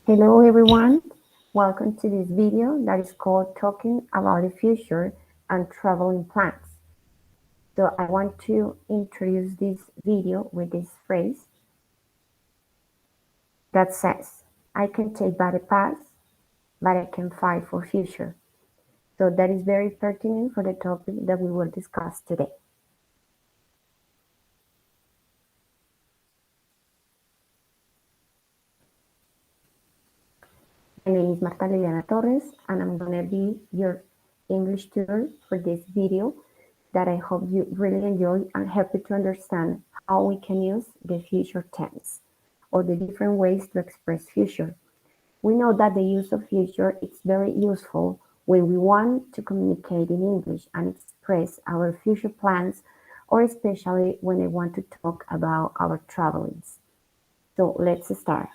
Hello everyone, welcome to this video that is called Talking About the Future and Traveling Plans. So I want to introduce this video with this phrase that says, I can take back the past, but I can fight for future. So that is very pertinent for the topic that we will discuss today. My name is Marta Liliana Torres, and I'm going to be your English tutor for this video that I hope you really enjoy and help you to understand how we can use the future tense or the different ways to express future. We know that the use of future is very useful when we want to communicate in English and express our future plans, or especially when I want to talk about our travelings. So let's start.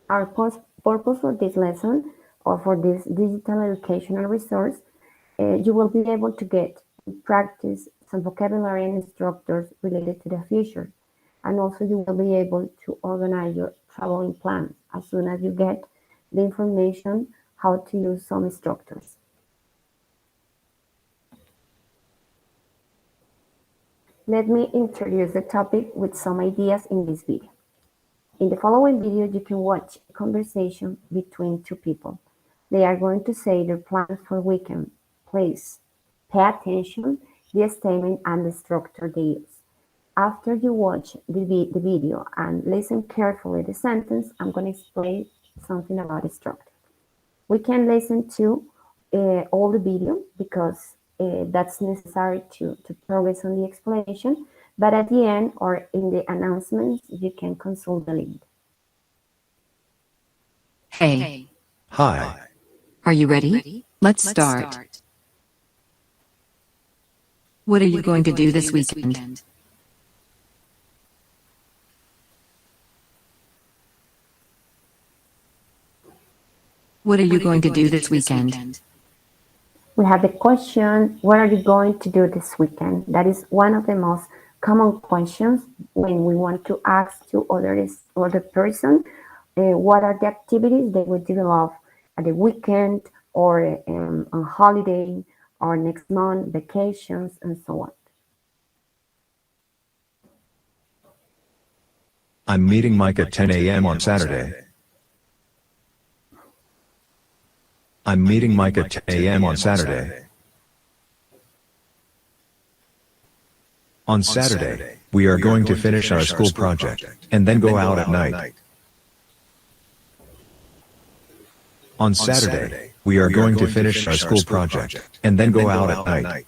Our purpose for this lesson or for this digital educational resource, you will be able to get practice some vocabulary and structures related to the future. And also you will be able to organize your traveling plans as soon as you get the information how to use some structures. Let me introduce the topic with some ideas in this video. In the following video, you can watch a conversation between two people. They are going to say their plans for weekend. Please pay attention to the statement and the structure they use. After you watch the video and listen carefully to the sentence, I'm going to explain something about the structure. We can listen to all the video because that's necessary to progress on the explanation. But at the end or in the announcements, you can consult the link. Hey. Hi. Are you ready? Let's start. What are you going to do this weekend? What are you going to do this weekend? We have the question, what are you going to do this weekend? That is one of the most common questions when we want to ask to other person what are the activities they will develop at the weekend or on holiday or next month, vacations, and so on. I'm meeting Mike at 10 a.m. on Saturday. I'm meeting Mike at 10 a.m. on Saturday. On Saturday, we are going to finish our school project and then go out at night. On Saturday, we are going to finish our school project and then go out at night.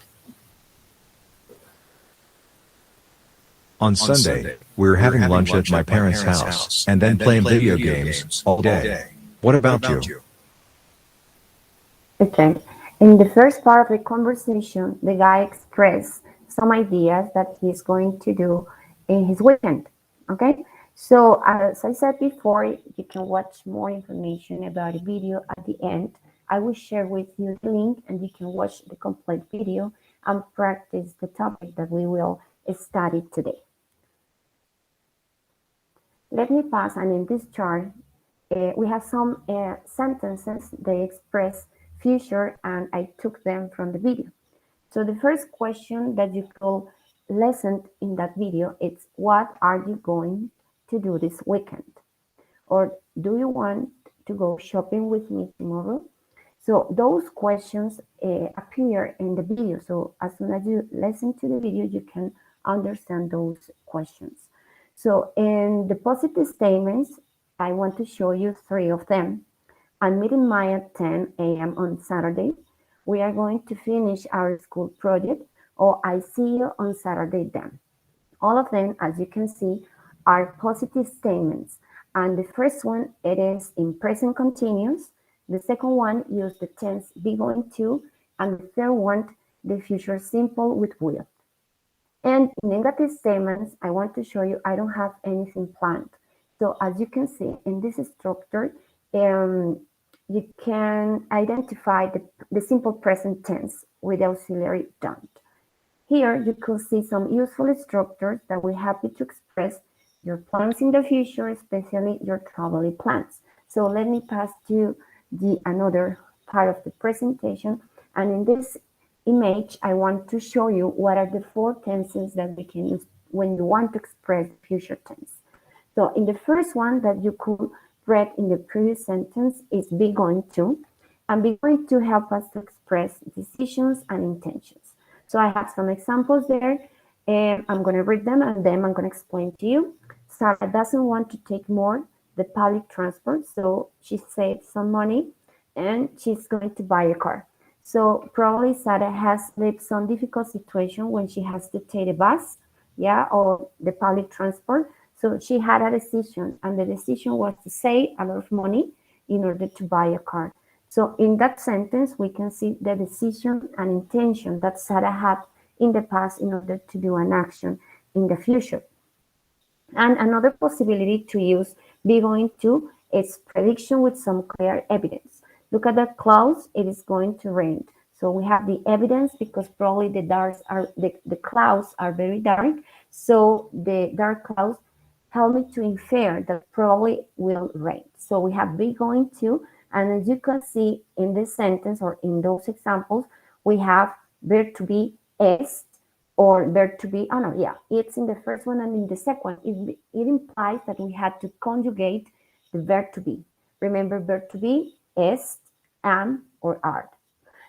On Sunday, we're having lunch at my parents' house and then playing video games all day. What about you? Okay, in the first part of the conversation, the guy expressed some ideas that he's going to do in his weekend, okay? So as I said before, you can watch more information about the video at the end. I will share with you the link and you can watch the complete video and practice the topic that we will study today. Let me pass, and in this chart, we have some sentences they express future, and I took them from the video. So the first question that you could listen in that video is, what are you going to do this weekend? Or do you want to go shopping with me tomorrow? So those questions appear in the video. So as soon as you listen to the video, you can understand those questions. So in the positive statements, I want to show you 3 of them. I'm meeting Maya at 10 a.m. on Saturday. We are going to finish our school project, or I see you on Saturday then. All of them, as you can see, are positive statements. And the first one, it is in present continuous. The second one, use the tense be going to. And the third one, the future simple with will. And in negative statements, I want to show you I don't have anything planned. So as you can see in this structure, you can identify the simple present tense with the auxiliary don't. Here you could see some useful structures that will help you to express your plans in the future, especially your travel plans. So let me pass to the another part of the presentation. And in this image, I want to show you what are the four tenses that we can use when you want to express future tense. So in the first one that you could read in the previous sentence is be going to, and be going to help us to express decisions and intentions. So I have some examples there. I'm going to read them and then I'm going to explain to you. Sarah doesn't want to take more the public transport, so she saved some money and she's going to buy a car. So probably Sarah has lived some difficult situation when she has to take a bus, yeah, or the public transport. So she had a decision, and the decision was to save a lot of money in order to buy a car. So in that sentence, we can see the decision and intention that Sarah had in the past in order to do an action in the future. And another possibility to use be going to is prediction with some clear evidence. Look at the clouds, it is going to rain. So we have the evidence because probably the clouds are very dark. So the dark clouds help me to infer that probably will rain. So we have be going to, and as you can see in this sentence or in those examples, we have verb to be est, or verb to be, oh no, yeah, it's in the first one and in the second one. It implies that we had to conjugate the verb to be. Remember, verb to be, est, am, or are.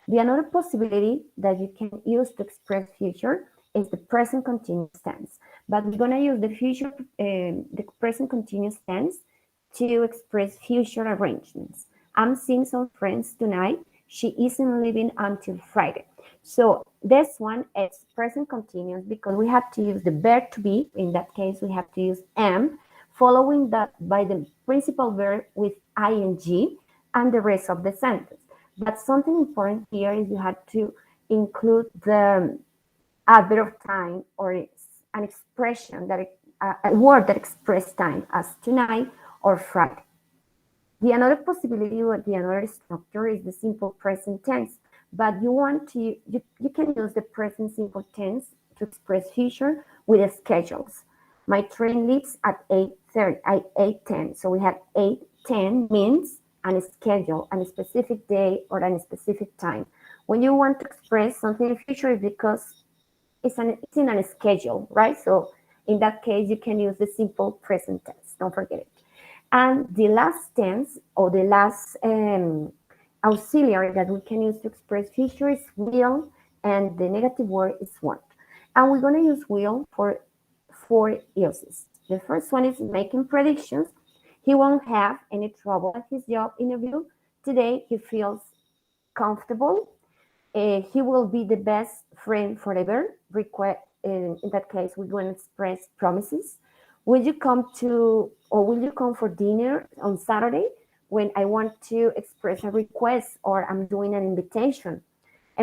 The another possibility that you can use to express future is the present continuous tense. But we're going to use the present continuous tense to express future arrangements. I'm seeing some friends tonight. She isn't leaving until Friday. So this one is present continuous because we have to use the verb to be. In that case, we have to use am, following that by the principal verb with ing and the rest of the sentence. But something important here is you have to include the adverb of time or an expression that a word that expresses time as tonight or Friday. The another possibility or the another structure is the simple present tense, but you can use the present simple tense to express future with the schedules. My train leaves at 8:10. So we have 8:10 means and a schedule and a specific day or a specific time. When you want to express something in the future, because it's in a schedule, right? So in that case, you can use the simple present tense. Don't forget it. And the last tense or the last auxiliary that we can use to express future is will, and the negative word is want. And we're going to use will for 4 uses. The first one is making predictions. He won't have any trouble at his job interview. Today, he feels comfortable. He will be the best friend forever. In that case, we're going to express promises. Will you come for dinner on Saturday? When I want to express a request or I'm doing an invitation.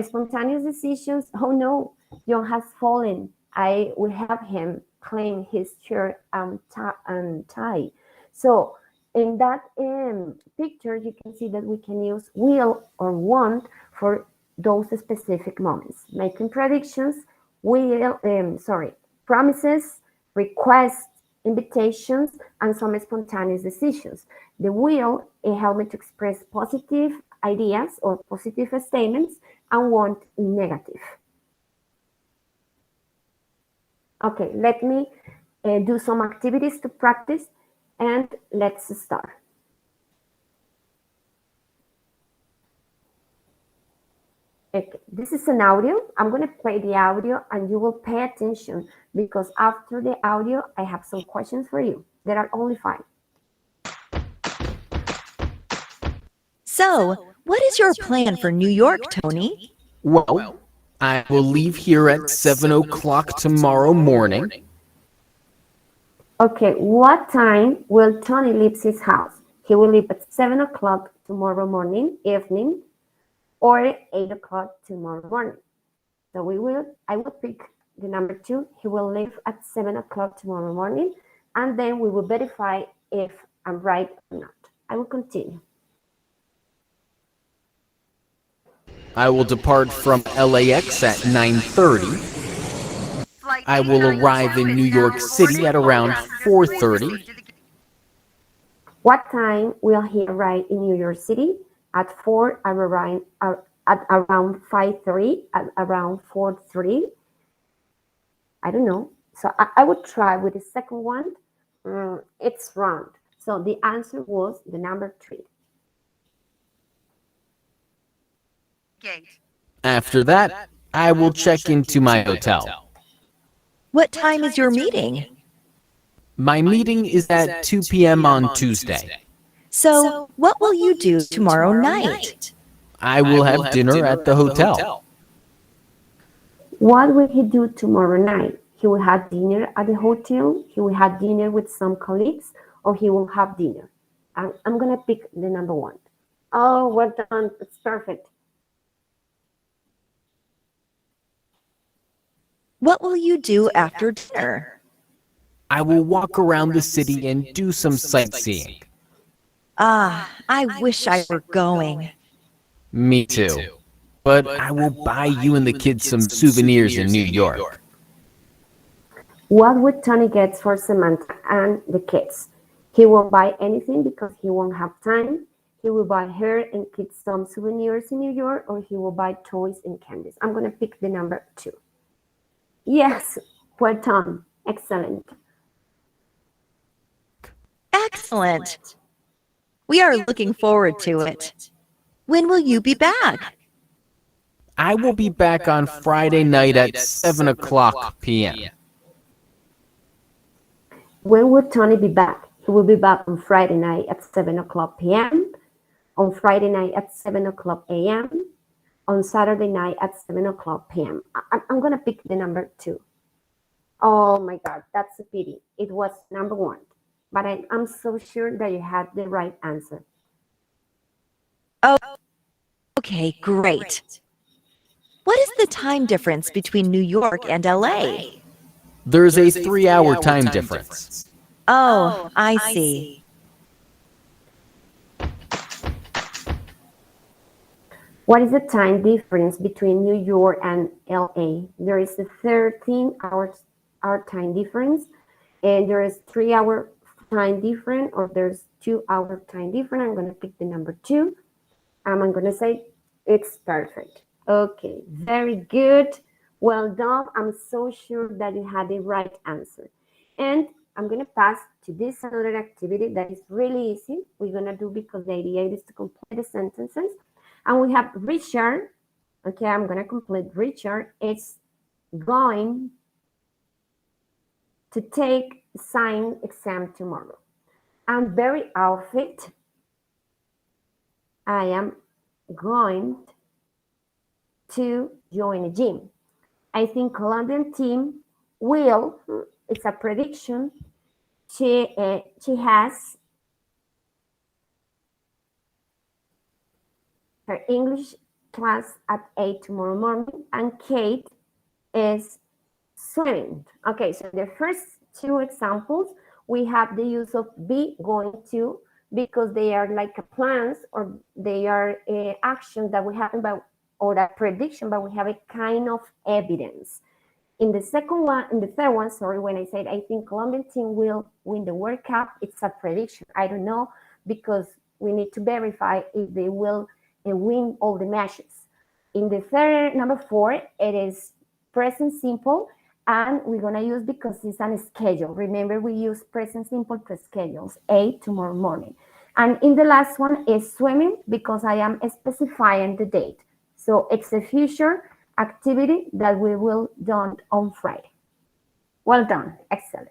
Spontaneous decisions. Oh no, John has fallen. I will help him clean his shirt and tie. So in that picture, you can see that we can use will or want for those specific moments. Making predictions, promises, requests, invitations, and some spontaneous decisions. The will, it helps me to express positive ideas or positive statements and want negative. Okay, let me do some activities to practice and let's start. Okay, this is an audio. I'm going to play the audio and you will pay attention because after the audio, I have some questions for you. There are only 5. So, what is your plan for New York, Tony? Well, I will leave here at 7 o'clock tomorrow morning. Okay, what time will Tony leave his house? He will leave at 7 o'clock tomorrow morning, evening, or 8 o'clock tomorrow morning. So I will pick the number 2. He will leave at 7 o'clock tomorrow morning, and then we will verify if I'm right or not. I will continue. I will depart from LAX at 9:30. Flight I will arrive in New York City at around 4:30. What time will he arrive in New York City? At 4, at around 5:30, at around 4:30. I don't know. So I would try with the second one. It's round. So the answer was the number 3. After that, I will check into my hotel. What time is your meeting? My meeting is at 2 p.m. on Tuesday. So, what will you do tomorrow night? I will have dinner at the hotel. What will he do tomorrow night? He will have dinner at the hotel, he will have dinner with some colleagues, or he will have dinner. I'm going to pick the number 1. Oh, well done. It's perfect. What will you do after dinner? I will walk around the city and do some sightseeing. I wish I were going. Me too. But I will buy you and the kids some souvenirs in New York. What would Tony get for Samantha and the kids? He won't buy anything because he won't have time. He will buy her and kids some souvenirs in New York, or he will buy toys and candies. I'm going to pick the number 2. Yes, well done. Excellent. Excellent. We are looking forward to it. When will you be back? I will be back on Friday night at 7 o'clock p.m. When will Tony be back? He will be back on Friday night at 7 o'clock p.m., on Friday night at 7 o'clock a.m., on Saturday night at 7 o'clock p.m. I'm going to pick the number 2. Oh my God, that's a pity. It was number 1. But I'm so sure that you had the right answer. Oh, okay, great. What is the time difference between New York and LA? There's a 3-hour time difference. Oh, I see. What is the time difference between New York and LA? There is a 13-hour time difference, and there is 3-hour time difference, or there's 2-hour time difference. I'm going to pick the number 2. And I'm going to say it's perfect. Okay, very good. Well done. I'm so sure that you had the right answer. And I'm going to pass to this another activity that is really easy. We're going to do because the idea is to complete the sentences. And we have Richard. Okay, I'm going to complete Richard. It's going to take science exam tomorrow. I'm very outfit. I am going to join a gym. I think Colombian team will, it's a prediction, she has her English class at 8 tomorrow morning, and Kate is swimming. Okay, so the first 2 examples, we have the use of be going to, because they are like a plans, or they are actions that we have about, or a prediction, but we have a kind of evidence. In the third one, sorry, when I said I think Colombian team will win the World Cup, it's a prediction. I don't know, because we need to verify if they will win all the matches. In the third, number 4, it is present simple, and we're gonna use, because it's on a schedule. Remember, we use present simple to schedules, 8 tomorrow morning. And in the last one is swimming, because I am specifying the date. So it's a future activity that we will do on Friday. Well done, excellent.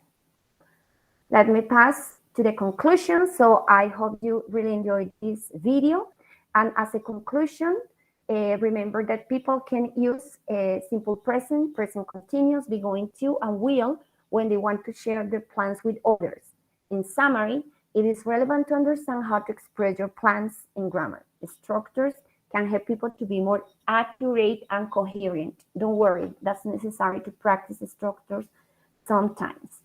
Let me pass to the conclusion. So I hope you really enjoyed this video. And as a conclusion, remember that people can use simple present, present continuous, be going to, and will when they want to share their plans with others. In summary, it is relevant to understand how to express your plans in grammar. Structures can help people to be more accurate and coherent. Don't worry, that's necessary to practice structures sometimes.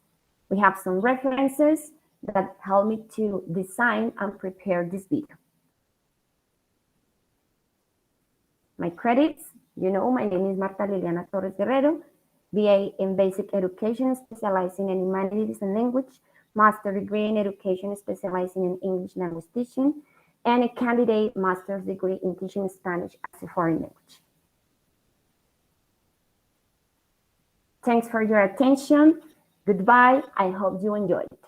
We have some references that help me to design and prepare this video. My credits, you know, my name is Marta Liliana Torres Guerrero. BA in Basic Education, specializing in Humanities and Language, Master degree in Education, specializing in English Language Teaching, and a candidate master's degree in teaching Spanish as a foreign language. Thanks for your attention. Goodbye. I hope you enjoyed it.